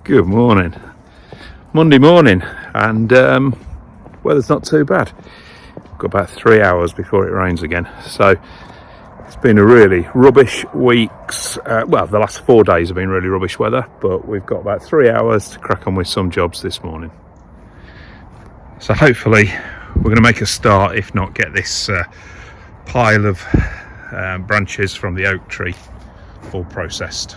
Good morning. Monday morning, and weather's not too bad. Got about 3 hours before it rains again, so it's been a really rubbish week's well, the last 4 days have been really rubbish weather, but we've got about 3 hours to crack on with some jobs this morning. So hopefully we're going to make a start, if not get this pile of branches from the oak tree all processed.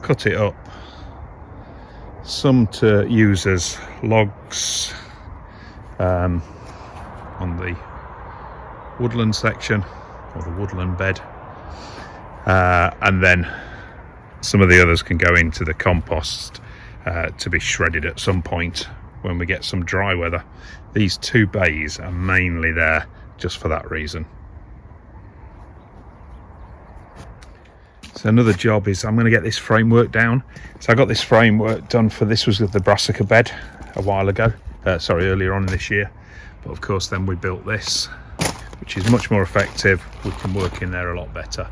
Cut it up, some to use as logs on the woodland section, or the woodland bed, and then some of the others can go into the compost to be shredded at some point when we get some dry weather. These 2 bays are mainly there just for that reason. So another job is I'm going to get this framework down. So I got this framework done for, this was the brassica bed a while ago, earlier on this year, but of course then we built this, which is much more effective. We can work in there a lot better,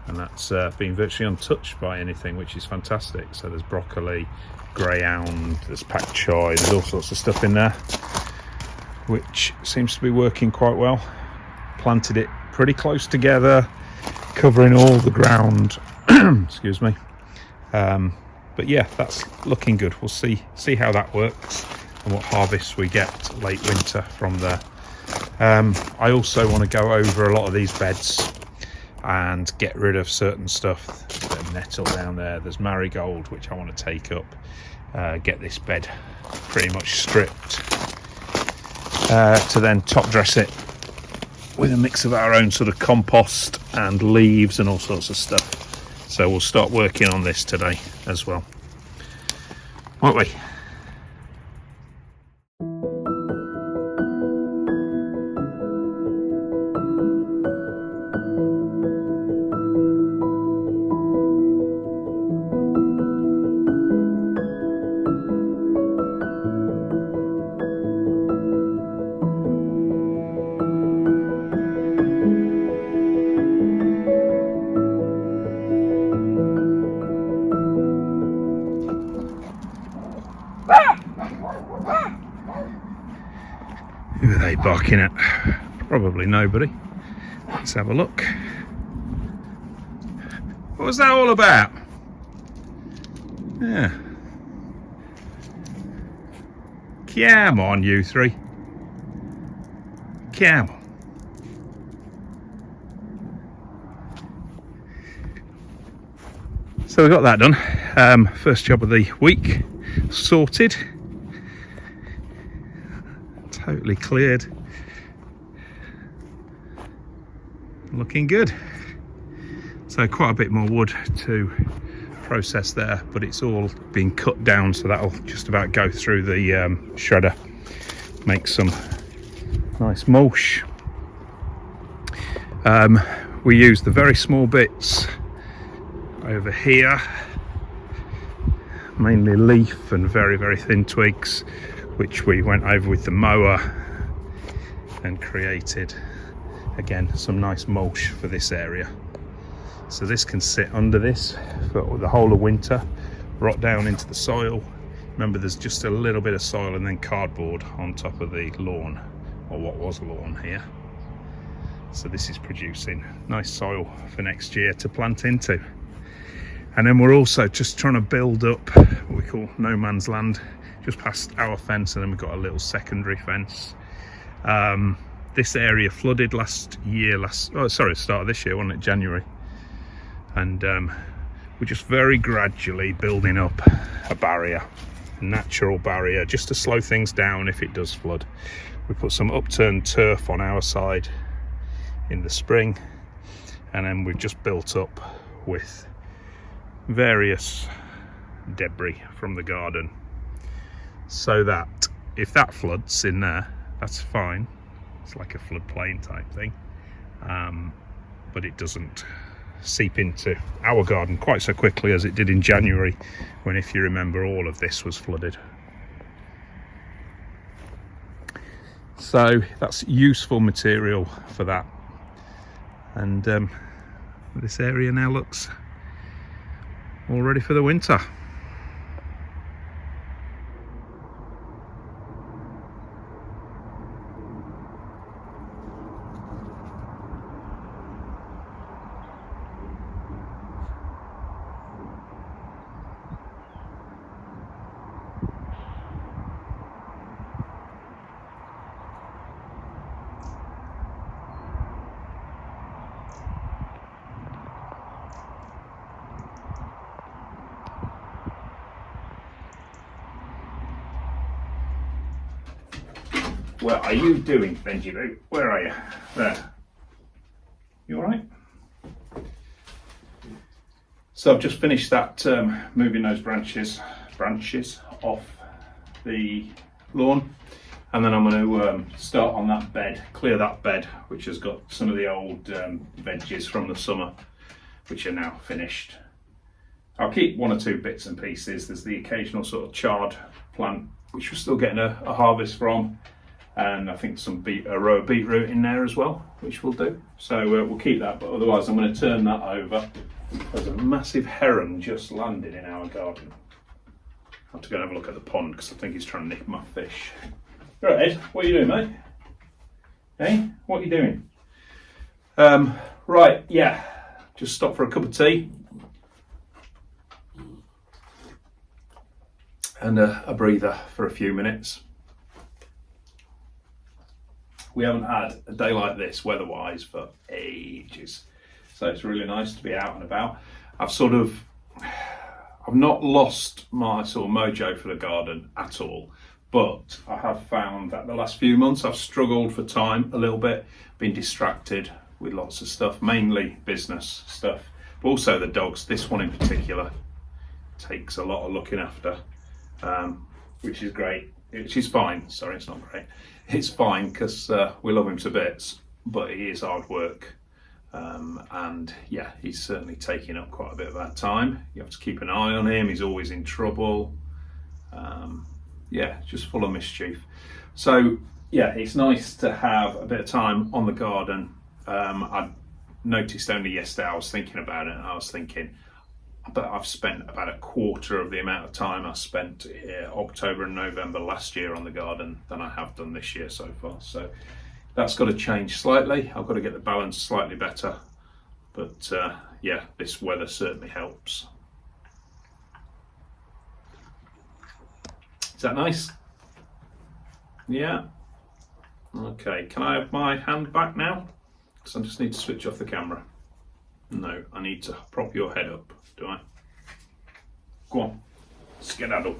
and that's been virtually untouched by anything, which is fantastic. So there's broccoli, greyhound, there's pak choi, there's all sorts of stuff in there, which seems to be working quite well. Planted it pretty close together, covering all the ground. Excuse me. But yeah, that's looking good. We'll see how that works and what harvests we get late winter from there. I also want to go over a lot of these beds and get rid of certain stuff. There's nettle down there, there's marigold, which I want to take up, get this bed pretty much stripped, to then top dress it with a mix of our own sort of compost and leaves and all sorts of stuff. So we'll start working on this today as well, won't we? Who are they barking at? Probably nobody. Let's have a look. What was that all about? Yeah. Come on, you three. Come on. So we got that done. First job of the week sorted. Totally cleared. Looking good. So quite a bit more wood to process there, but it's all been cut down, so that'll just about go through the shredder. Make some nice mulch. We use the very small bits over here, mainly leaf and very, very thin twigs, which we went over with the mower and created, again, some nice mulch for this area. So this can sit under this for the whole of winter, rot down into the soil. Remember, there's just a little bit of soil and then cardboard on top of the lawn, or what was lawn here. So this is producing nice soil for next year to plant into. And then we're also just trying to build up what we call no man's land, just past our fence, and then we've got a little secondary fence. This area flooded start of this year, wasn't it? January. And we're just very gradually building up a barrier, a natural barrier, just to slow things down if it does flood. We put some upturned turf on our side in the spring, and then we've just built up with various debris from the garden, so that if that floods in there, that's fine. It's like a floodplain type thing, but it doesn't seep into our garden quite so quickly as it did in January, when, if you remember, all of this was flooded. So that's useful material for that. And this area now looks all ready for the winter. What are you doing, Benji Boo? Where are you? There. You alright? So I've just finished that moving those branches off the lawn, and then I'm going to start on that bed, clear that bed which has got some of the old veggies from the summer which are now finished. I'll keep one or two bits and pieces. There's the occasional sort of chard plant which we're still getting a harvest from, and I think a row of beetroot in there as well, which we'll do. So we'll keep that, but otherwise I'm going to turn that over. There's a massive heron just landed in our garden. I'll have to go and have a look at the pond because I think he's trying to nick my fish. Right, Ed, what are you doing, mate? Hey, what are you doing? Right, yeah, just stop for a cup of tea and a breather for a few minutes. We haven't had a day like this weather-wise for ages, so it's really nice to be out and about. I've not lost my sort of mojo for the garden at all, but I have found that the last few months I've struggled for time a little bit, been distracted with lots of stuff, mainly business stuff, but also the dogs. This one in particular takes a lot of looking after, which is great. Which is fine. Sorry, it's not great. It's fine because we love him to bits, but he is hard work. And yeah, he's certainly taking up quite a bit of our time. You have to keep an eye on him. He's always in trouble. Yeah, just full of mischief. So yeah, it's nice to have a bit of time on the garden. I noticed only yesterday, I was thinking about it, and I was thinking, but I've spent about a quarter of the amount of time I spent October and November last year on the garden than I have done this year so far. So that's got to change slightly. I've got to get the balance slightly better. But yeah, this weather certainly helps. Is that nice? Yeah. Okay, can I have my hand back now? Because I just need to switch off the camera. No, I need to prop your head up, do I? Go on, skedaddle.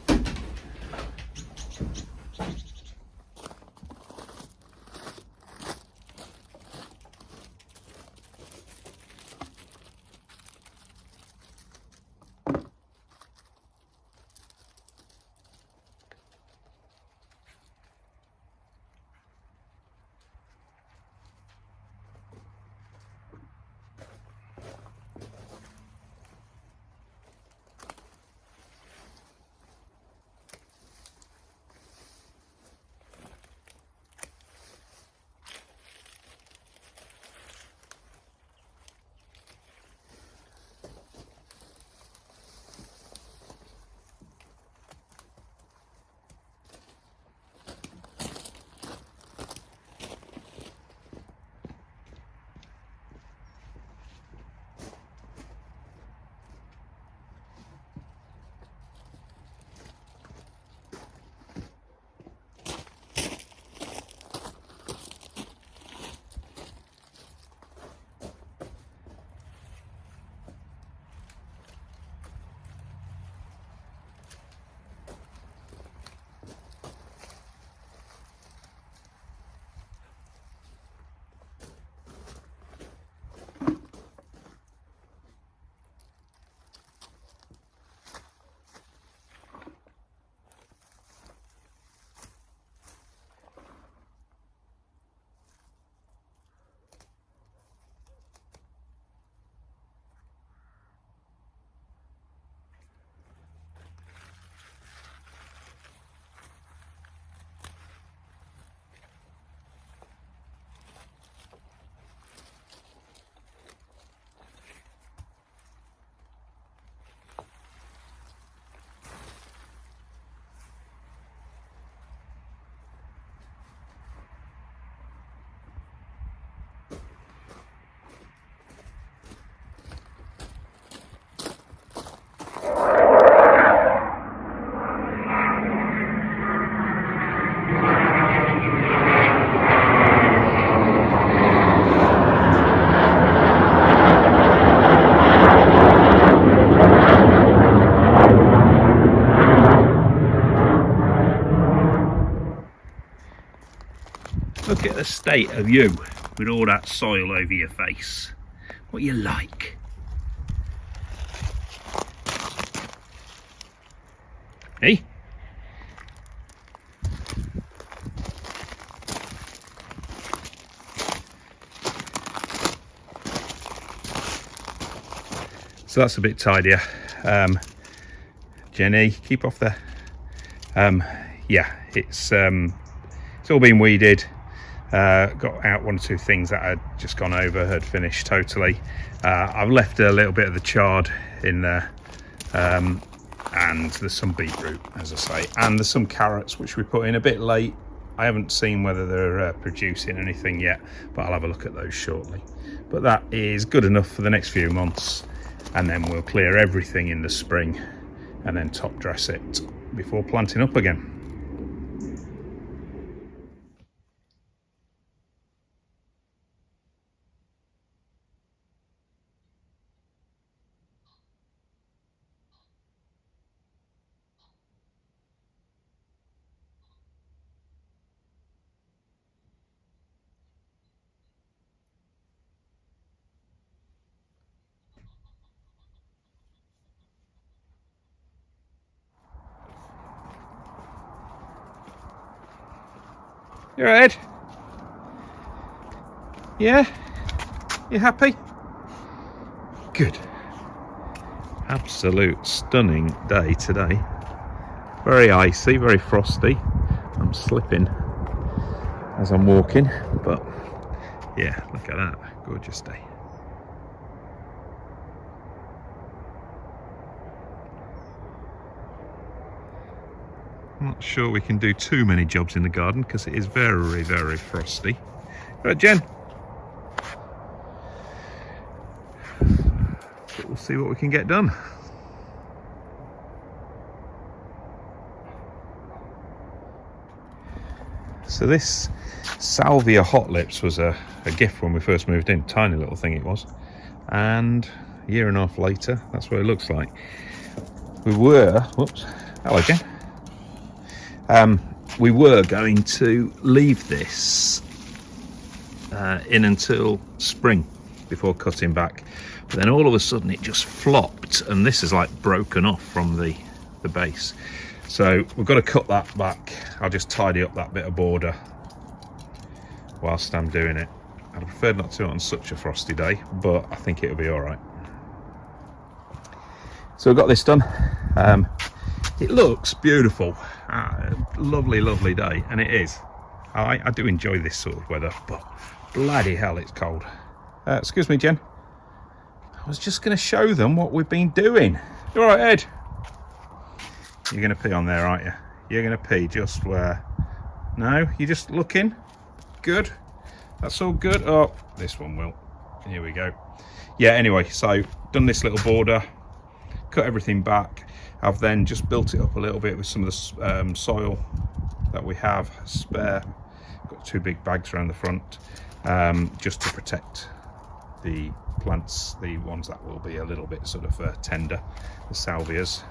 at the state of you with all that soil over your face. What you like? Hey? So that's a bit tidier. Jenny, keep off there. Yeah, it's all been weeded. Got out one or two things that had just gone over, had finished totally. I've left a little bit of the chard in there, and there's some beetroot, as I say, and there's some carrots which we put in a bit late. I haven't seen whether they're producing anything yet, but I'll have a look at those shortly. But that is good enough for the next few months, and then we'll clear everything in the spring and then top dress it before planting up again. You alright? Yeah? You happy? Good. Absolute stunning day today. Very icy, very frosty. I'm slipping as I'm walking, but yeah, look at that. Gorgeous day. I'm not sure we can do too many jobs in the garden because it is very, very frosty. Right, Jen? But we'll see what we can get done. So this Salvia Hot Lips was a gift when we first moved in. Tiny little thing it was. And a year and a half later, that's what it looks like. We were... Whoops. Hello, Jen. We were going to leave this in until spring before cutting back, but then all of a sudden it just flopped, and this is like broken off from the base. So we've got to cut that back. I'll just tidy up that bit of border whilst I'm doing it. I'd prefer not to do it on such a frosty day, but I think it'll be all right. So we've got this done. It looks beautiful. Lovely, lovely day, and it is. I do enjoy this sort of weather, but bloody hell, it's cold. Excuse me, Jen. I was just going to show them what we've been doing. You all right, Ed? You're going to pee on there, aren't you? You're going to pee just where? No, you're just looking. Good. That's all good. Oh, this one will. Here we go. Yeah, anyway, so done this little border, cut everything back. I've then just built it up a little bit with some of the soil that we have spare. Got 2 big bags around the front, just to protect the plants, the ones that will be a little bit sort of tender, the salvias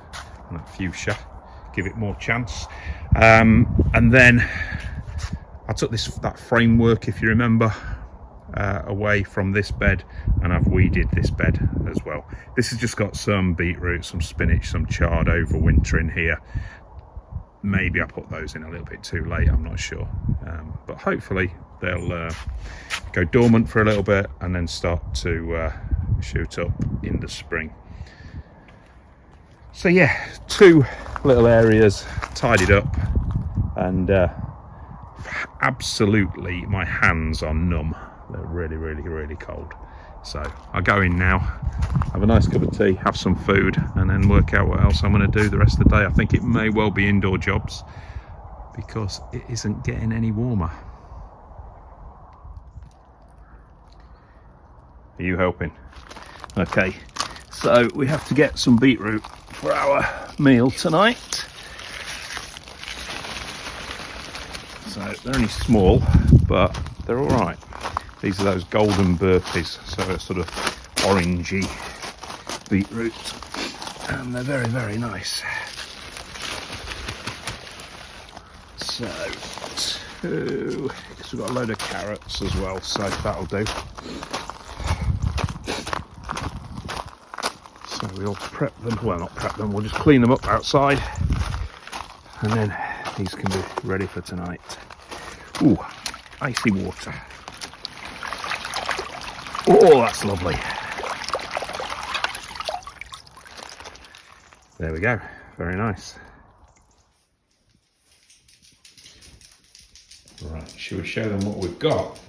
and that fuchsia, give it more chance. And then I took that framework, if you remember, away from this bed, and I've weeded this bed as well. This has just got some beetroot, some spinach, some chard over winter in here. Maybe I put those in a little bit too late, I'm not sure, but hopefully they'll go dormant for a little bit and then start to shoot up in the spring. So yeah, 2 little areas tidied up, and absolutely my hands are numb. They're really, really, really cold. So I'll go in now, have a nice cup of tea, have some food, and then work out what else I'm going to do the rest of the day. I think it may well be indoor jobs because it isn't getting any warmer. Are you helping? Okay, so we have to get some beetroot for our meal tonight. So they're only small, but they're all right. These are those golden burpees, so they're sort of orangey beetroot, and they're very, very nice. So too, because we've got a load of carrots as well, so that'll do. So we'll prep them, well not prep them, we'll just clean them up outside, and then these can be ready for tonight. Ooh, icy water. Oh, that's lovely. There we go, very nice. Right, shall we show them what we've got?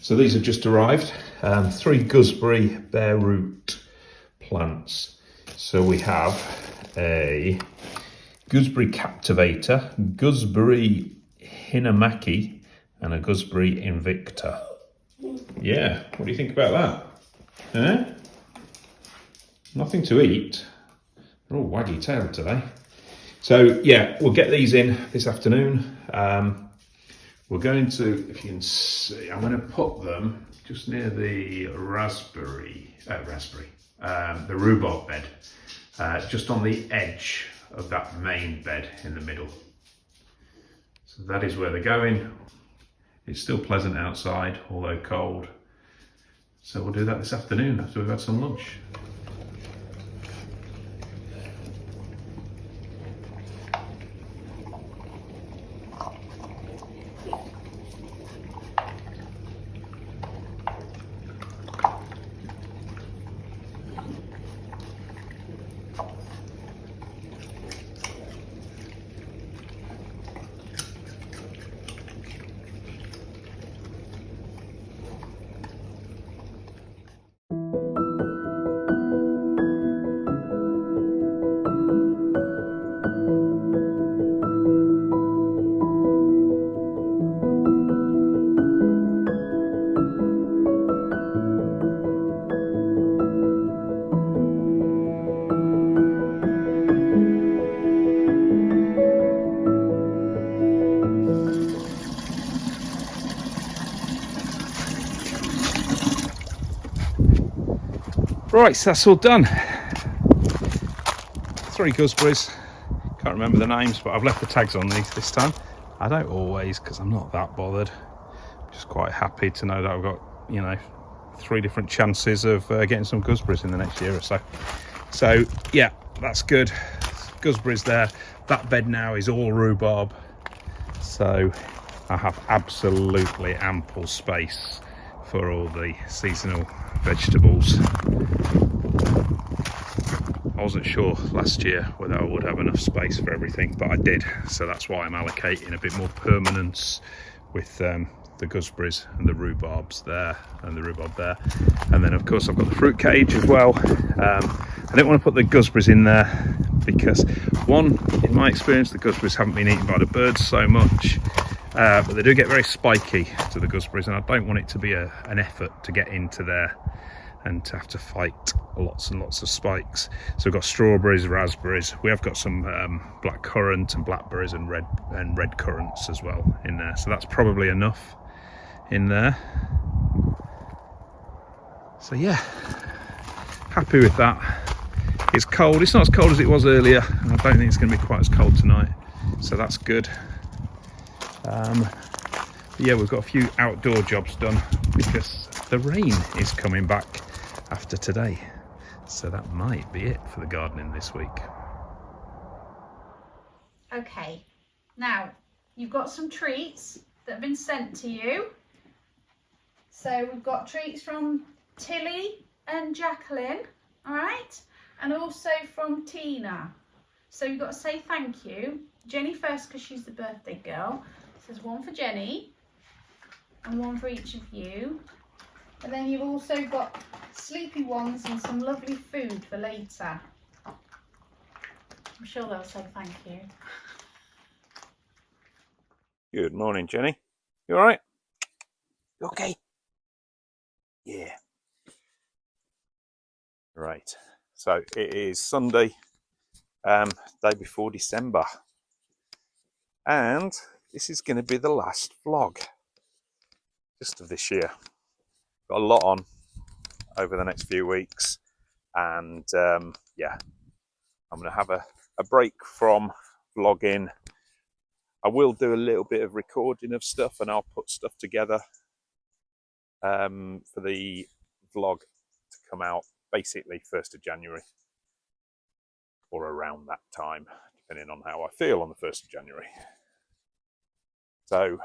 So these have just arrived, 3 gooseberry bare root plants. So we have a gooseberry captivator, gooseberry hinamaki, and a gooseberry invicta. Yeah, what do you think about that? Eh? Nothing to eat. They're all waggy tailed today. So yeah, we'll get these in this afternoon. We're going to, if you can see, I'm going to put them just near the the rhubarb bed, just on the edge of that main bed in the middle. So that is where they're going. It's still pleasant outside, although cold. So we'll do that this afternoon after we've had some lunch. Right, so that's all done. 3 gooseberries. Can't remember the names, but I've left the tags on these this time. I don't always, because I'm not that bothered. I'm just quite happy to know that I've got, you know, 3 different chances of getting some gooseberries in the next year or so. So yeah, that's good. Gooseberries there. That bed now is all rhubarb. So I have absolutely ample space for all the seasonal vegetables. I wasn't sure last year whether I would have enough space for everything, but I did, so that's why I'm allocating a bit more permanence with the gooseberries and the rhubarbs there and the rhubarb there. And then of course I've got the fruit cage as well. I didn't want to put the gooseberries in there because, one, in my experience the gooseberries haven't been eaten by the birds so much, but they do get very spiky to the gooseberries, and I don't want it to be an effort to get into there and to have to fight lots and lots of spikes. So we've got strawberries, raspberries, we have got some black currant and blackberries and red currants as well in there, so that's probably enough in there. So yeah, happy with that. It's cold, it's not as cold as it was earlier, and I don't think it's going to be quite as cold tonight, so that's good. Yeah, we've got a few outdoor jobs done because the rain is coming back after today, so that might be it for the gardening this week. Okay, now you've got some treats that have been sent to you. So we've got treats from Tilly and Jacqueline, all right, and also from Tina. So you've got to say thank you. Jenny first because she's the birthday girl. So there's one for Jenny and one for each of you. And then you've also got sleepy ones and some lovely food for later. I'm sure they'll say thank you. Good morning, Jenny. You all right? You okay? Yeah. Right. So it is Sunday, day before December, and this is going to be the last vlog just of this year. Got a lot on over the next few weeks, and yeah, I'm going to have a break from vlogging I will do a little bit of recording of stuff, and I'll put stuff together for the vlog to come out basically 1st of January or around that time, depending on how I feel on the 1st of January. So I'm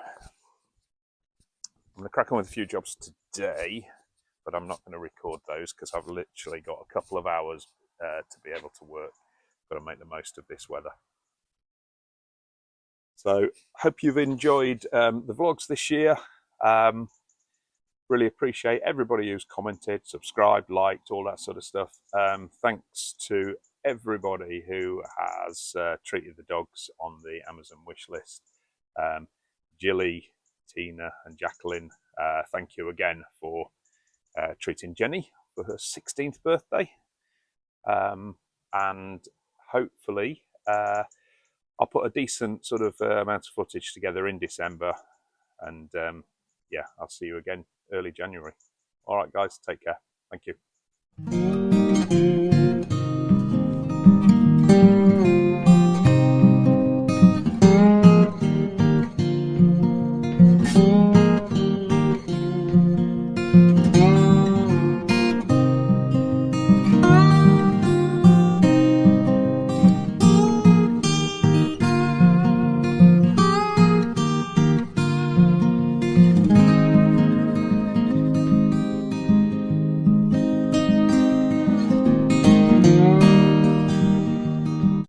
going to crack on with a few jobs today, but I'm not going to record those because I've literally got a couple of hours to be able to work. Got to make the most of this weather. So hope you've enjoyed the vlogs this year. Really appreciate everybody who's commented, subscribed, liked, all that sort of stuff. Thanks to everybody who has treated the dogs on the Amazon wish list. Jilly, Tina and Jacqueline, thank you again for treating Jenny for her 16th birthday. And hopefully I'll put a decent sort of amount of footage together in December, and yeah, I'll see you again early January. All right, guys, take care. Thank you.